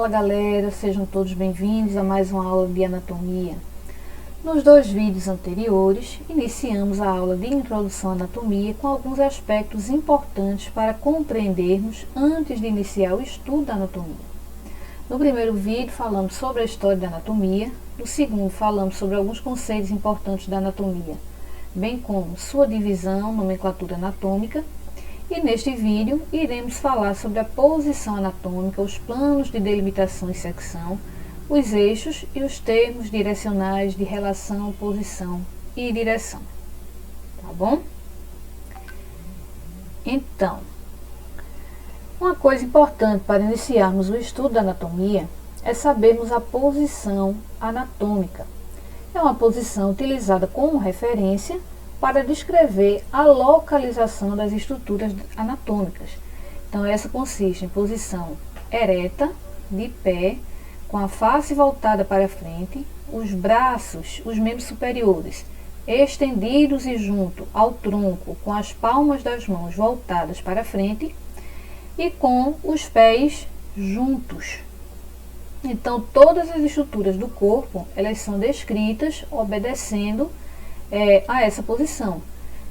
Fala galera, sejam todos bem-vindos a mais uma aula de anatomia. Nos dois vídeos anteriores, iniciamos a aula de introdução à anatomia com alguns aspectos importantes para compreendermos antes de iniciar o estudo da anatomia. No primeiro vídeo falamos sobre a história da anatomia, no segundo falamos sobre alguns conceitos importantes da anatomia, bem como sua divisão, nomenclatura anatômica. E neste vídeo iremos falar sobre a posição anatômica, os planos de delimitação e secção, os eixos e os termos direcionais de relação, posição e direção. Tá bom? Então, uma coisa importante para iniciarmos o estudo da anatomia é sabermos a posição anatômica. É uma posição utilizada como referência para descrever a localização das estruturas anatômicas. Então, essa consiste em posição ereta, de pé, com a face voltada para frente, os braços, os membros superiores, estendidos e junto ao tronco, com as palmas das mãos voltadas para frente e com os pés juntos. Então, todas as estruturas do corpo, elas são descritas obedecendo a essa posição.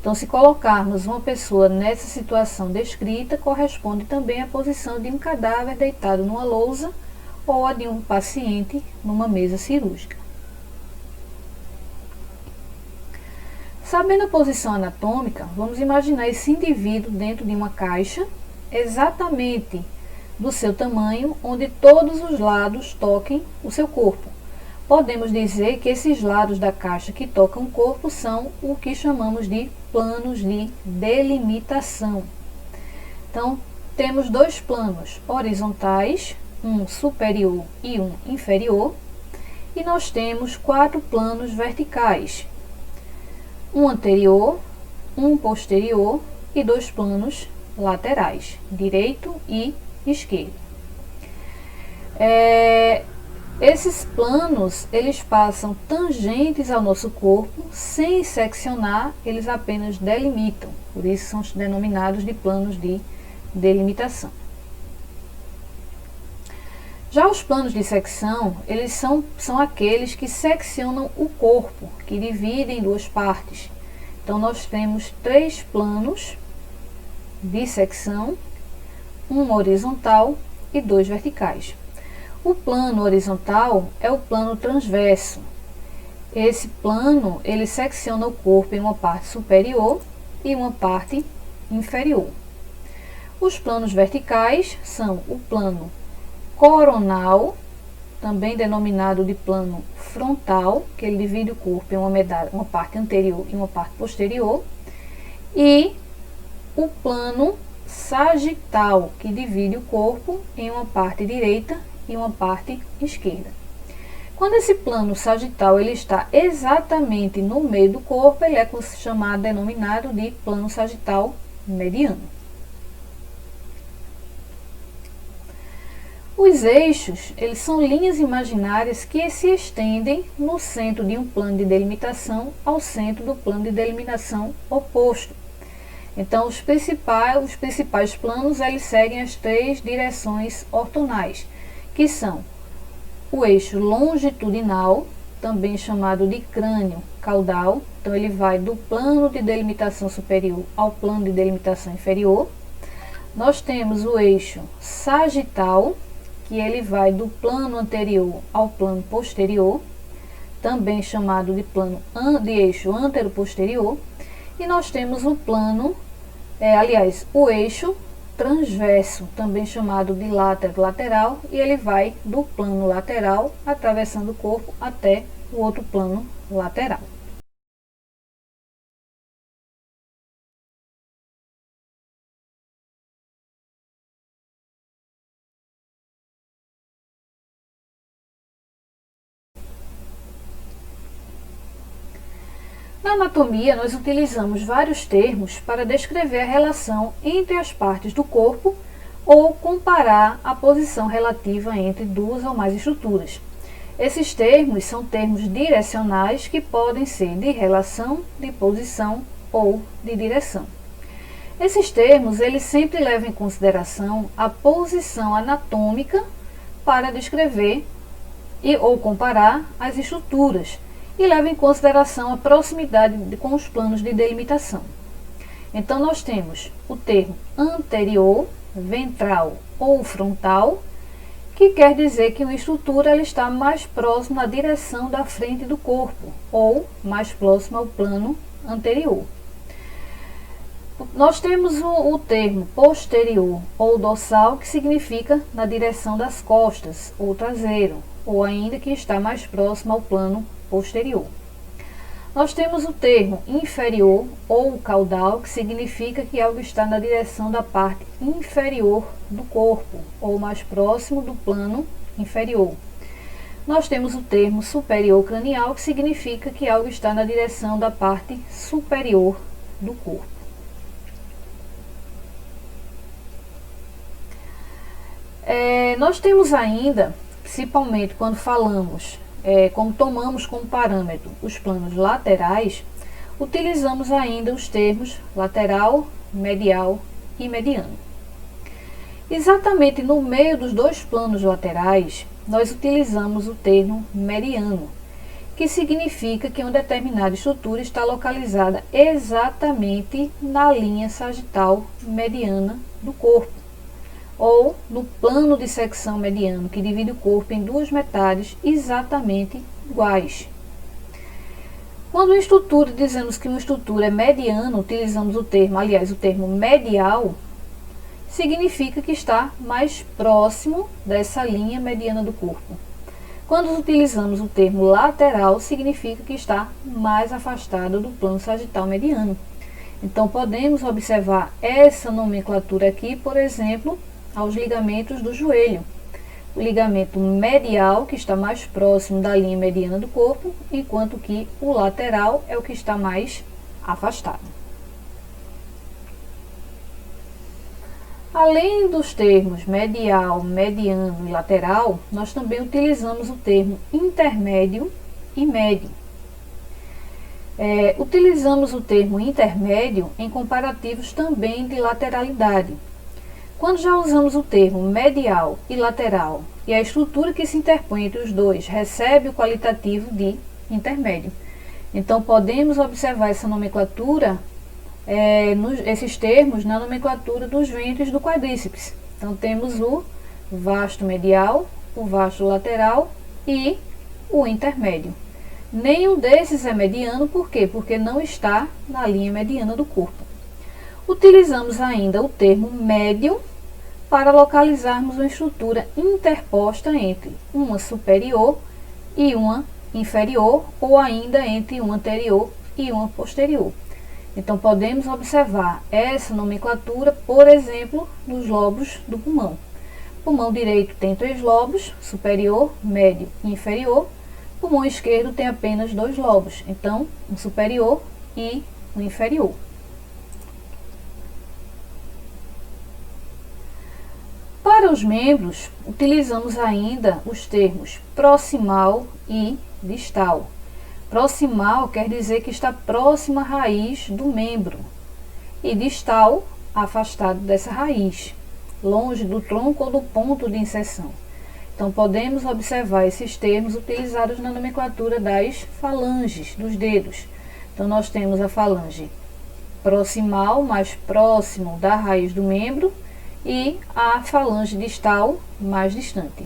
Então, se colocarmos uma pessoa nessa situação descrita, corresponde também à posição de um cadáver deitado numa lousa ou a de um paciente numa mesa cirúrgica. Sabendo a posição anatômica, vamos imaginar esse indivíduo dentro de uma caixa, exatamente do seu tamanho, onde todos os lados toquem o seu corpo. Podemos dizer que esses lados da caixa que tocam o corpo são o que chamamos de planos de delimitação. Então, temos dois planos horizontais, um superior e um inferior, e nós temos 4 planos verticais, um anterior, um posterior e 2 planos laterais, direito e esquerdo. Esses planos, eles passam tangentes ao nosso corpo, sem seccionar, eles apenas delimitam. Por isso são denominados de planos de delimitação. Já os planos de secção, eles são aqueles que seccionam o corpo, que dividem em 2 partes. Então, nós temos 3 planos de secção, um horizontal e 2 verticais. O plano horizontal é o plano transverso. Esse plano, ele secciona o corpo em uma parte superior e uma parte inferior. Os planos verticais são o plano coronal, também denominado de plano frontal, que ele divide o corpo em uma parte anterior e uma parte posterior, e o plano sagital, que divide o corpo em uma parte direita e uma parte esquerda. Quando esse plano sagital ele está exatamente no meio do corpo, ele é denominado de plano sagital mediano. Os eixos, eles são linhas imaginárias que se estendem no centro de um plano de delimitação ao centro do plano de delimitação oposto. Então, os principais planos, eles seguem as 3 direções ortonais, que são o eixo longitudinal, também chamado de crânio caudal. Então, ele vai do plano de delimitação superior ao plano de delimitação inferior. Nós temos o eixo sagital, que ele vai do plano anterior ao plano posterior, também chamado de eixo antero-posterior. E nós temos o o eixo transverso, também chamado de látero-lateral, e ele vai do plano lateral, atravessando o corpo até o outro plano lateral. Na anatomia, nós utilizamos vários termos para descrever a relação entre as partes do corpo ou comparar a posição relativa entre 2 ou mais estruturas. Esses termos são termos direcionais que podem ser de relação, de posição ou de direção. Esses termos, eles sempre levam em consideração a posição anatômica para descrever ou comparar as estruturas e leva em consideração a proximidade com os planos de delimitação. Então, nós temos o termo anterior, ventral ou frontal, que quer dizer que uma estrutura ela está mais próxima à direção da frente do corpo ou mais próxima ao plano anterior. Nós temos o termo posterior ou dorsal, que significa na direção das costas ou traseiro, ou ainda que está mais próximo ao plano posterior. Nós temos o termo inferior ou caudal, que significa que algo está na direção da parte inferior do corpo, ou mais próximo do plano inferior. Nós temos o termo superior cranial, que significa que algo está na direção da parte superior do corpo. Nós temos ainda, principalmente quando falamos, como tomamos como parâmetro os planos laterais, utilizamos ainda os termos lateral, medial e mediano. Exatamente no meio dos dois planos laterais, nós utilizamos o termo mediano, que significa que uma determinada estrutura está localizada exatamente na linha sagital mediana do corpo, ou no plano de secção mediano, que divide o corpo em duas metades exatamente iguais. Quando uma estrutura, dizemos que uma estrutura é mediana, utilizamos o termo medial, significa que está mais próximo dessa linha mediana do corpo. Quando utilizamos o termo lateral, significa que está mais afastado do plano sagital mediano. Então, podemos observar essa nomenclatura aqui, por exemplo, aos ligamentos do joelho. O ligamento medial, que está mais próximo da linha mediana do corpo, enquanto que o lateral é o que está mais afastado. Além dos termos medial, mediano e lateral, nós também utilizamos o termo intermédio e médio. Utilizamos o termo intermédio em comparativos também de lateralidade. Quando já usamos o termo medial e lateral e a estrutura que se interpõe entre os dois recebe o qualitativo de intermédio. Então, podemos observar essa nomenclatura, esses termos na nomenclatura dos ventres do quadríceps. Então, temos o vasto medial, o vasto lateral e o intermédio. Nenhum desses é mediano, por quê? Porque não está na linha mediana do corpo. Utilizamos ainda o termo médio para localizarmos uma estrutura interposta entre uma superior e uma inferior, ou ainda entre uma anterior e uma posterior. Então, podemos observar essa nomenclatura, por exemplo, nos lobos do pulmão. O pulmão direito tem 3 lobos, superior, médio e inferior. O pulmão esquerdo tem apenas 2 lobos, então, um superior e um inferior. Para os membros, utilizamos ainda os termos proximal e distal. Proximal quer dizer que está próximo à raiz do membro, e distal, afastado dessa raiz, longe do tronco ou do ponto de inserção. Então, podemos observar esses termos utilizados na nomenclatura das falanges, dos dedos. Então, nós temos a falange proximal, mais próximo da raiz do membro, e a falange distal, mais distante.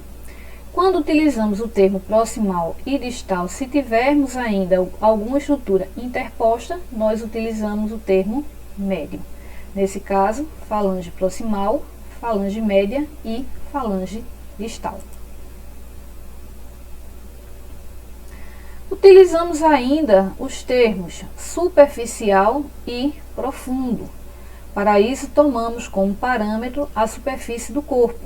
Quando utilizamos o termo proximal e distal, se tivermos ainda alguma estrutura interposta, nós utilizamos o termo médio. Nesse caso, falange proximal, falange média e falange distal. Utilizamos ainda os termos superficial e profundo. Para isso, tomamos como parâmetro a superfície do corpo.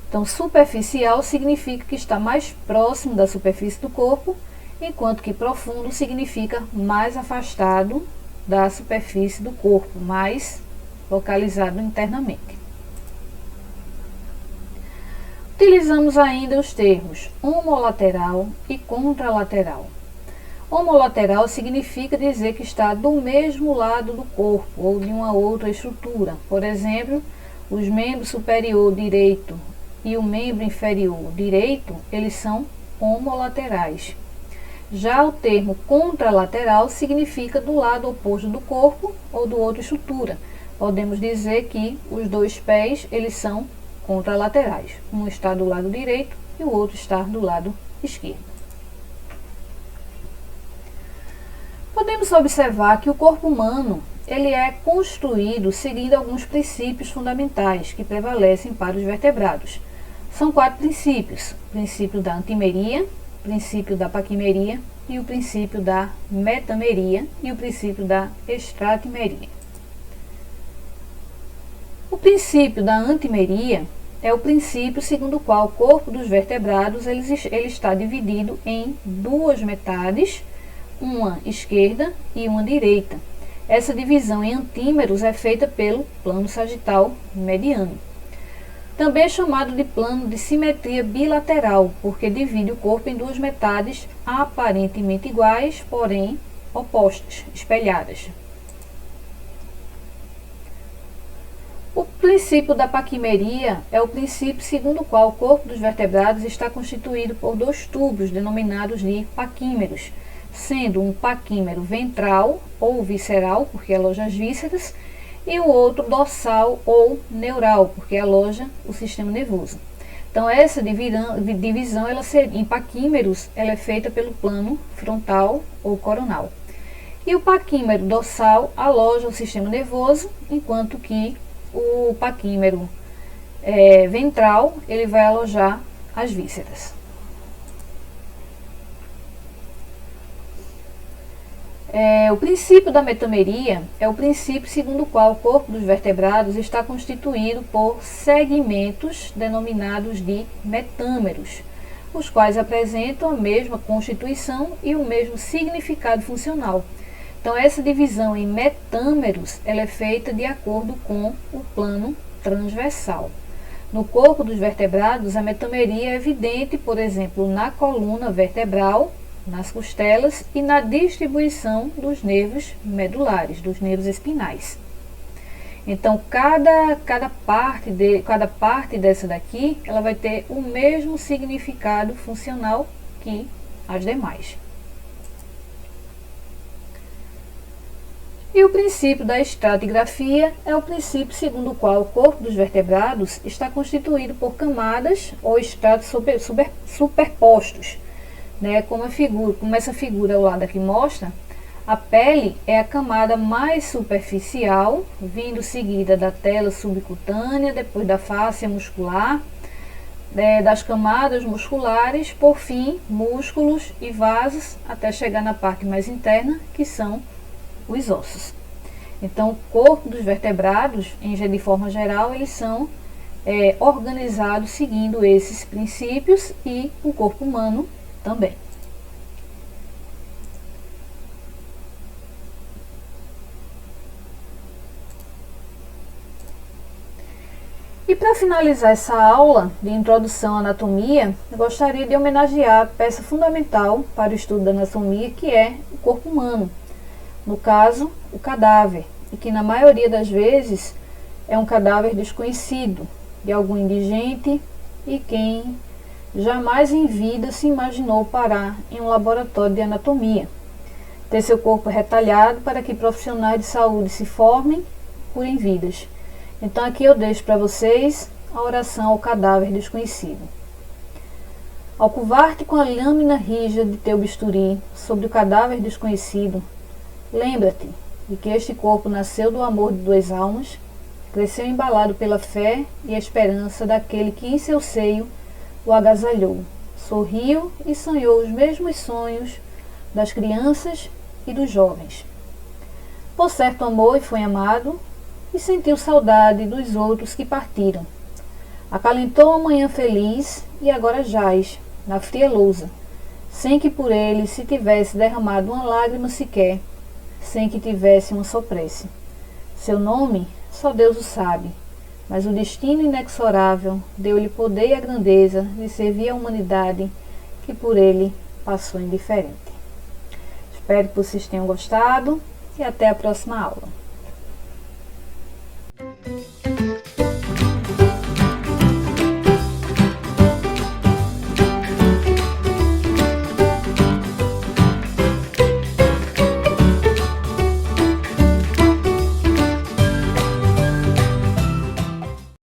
Então, superficial significa que está mais próximo da superfície do corpo, enquanto que profundo significa mais afastado da superfície do corpo, mais localizado internamente. Utilizamos ainda os termos homolateral e contralateral. Homolateral significa dizer que está do mesmo lado do corpo ou de uma outra estrutura. Por exemplo, os membros superior direito e o membro inferior direito, eles são homolaterais. Já o termo contralateral significa do lado oposto do corpo ou do outra estrutura. Podemos dizer que os dois pés, eles são contralaterais. Um está do lado direito e o outro está do lado esquerdo. Podemos observar que o corpo humano, ele é construído seguindo alguns princípios fundamentais que prevalecem para os vertebrados. São 4 princípios: o princípio da antimeria, o princípio da paquimeria e o princípio da metameria e o princípio da estratimeria. O princípio da antimeria é o princípio segundo o qual o corpo dos vertebrados ele está dividido em 2 metades, uma esquerda e uma direita. Essa divisão em antímeros é feita pelo plano sagital mediano. Também é chamado de plano de simetria bilateral, porque divide o corpo em 2 metades aparentemente iguais, porém opostas, espelhadas. O princípio da paquimeria é o princípio segundo o qual o corpo dos vertebrados está constituído por 2 tubos denominados de paquímeros, sendo um paquímero ventral ou visceral, porque aloja as vísceras, e o outro dorsal ou neural, porque aloja o sistema nervoso. Então, essa divisão em paquímeros ela é feita pelo plano frontal ou coronal. E o paquímero dorsal aloja o sistema nervoso, enquanto que o paquímero ventral ele vai alojar as vísceras. O princípio da metameria é o princípio segundo o qual o corpo dos vertebrados está constituído por segmentos denominados de metâmeros, os quais apresentam a mesma constituição e o mesmo significado funcional. Então, essa divisão em metâmeros ela é feita de acordo com o plano transversal. No corpo dos vertebrados, a metameria é evidente, por exemplo, na coluna vertebral, nas costelas e na distribuição dos nervos medulares, dos nervos espinais. Então, cada parte dessa daqui, ela vai ter o mesmo significado funcional que as demais. E o princípio da estratigrafia é o princípio segundo o qual o corpo dos vertebrados está constituído por camadas ou estratos superpostos. Como essa figura ao lado aqui mostra, a pele é a camada mais superficial, vindo seguida da tela subcutânea, depois da fáscia muscular, das camadas musculares, por fim, músculos e vasos, até chegar na parte mais interna, que são os ossos. Então, o corpo dos vertebrados, de forma geral, eles são organizados seguindo esses princípios e o corpo humano também. E para finalizar essa aula de introdução à anatomia, eu gostaria de homenagear a peça fundamental para o estudo da anatomia, que é o corpo humano. No caso, o cadáver, e que na maioria das vezes é um cadáver desconhecido, de algum indigente e quem jamais em vida se imaginou parar em um laboratório de anatomia, ter seu corpo retalhado para que profissionais de saúde se formem, curem vidas. Então aqui eu deixo para vocês a oração ao cadáver desconhecido. Ao curvar-te com a lâmina rija de teu bisturi sobre o cadáver desconhecido, lembra-te de que este corpo nasceu do amor de 2 almas, cresceu embalado pela fé e a esperança daquele que em seu seio o agasalhou, sorriu e sonhou os mesmos sonhos das crianças e dos jovens. Por certo amou e foi amado, e sentiu saudade dos outros que partiram. Acalentou a manhã feliz e agora jaz na fria lousa, sem que por ele se tivesse derramado uma lágrima sequer, sem que tivesse uma só prece. Seu nome só Deus o sabe, mas o destino inexorável deu-lhe poder e a grandeza de servir a humanidade que por ele passou indiferente. Espero que vocês tenham gostado e até a próxima aula.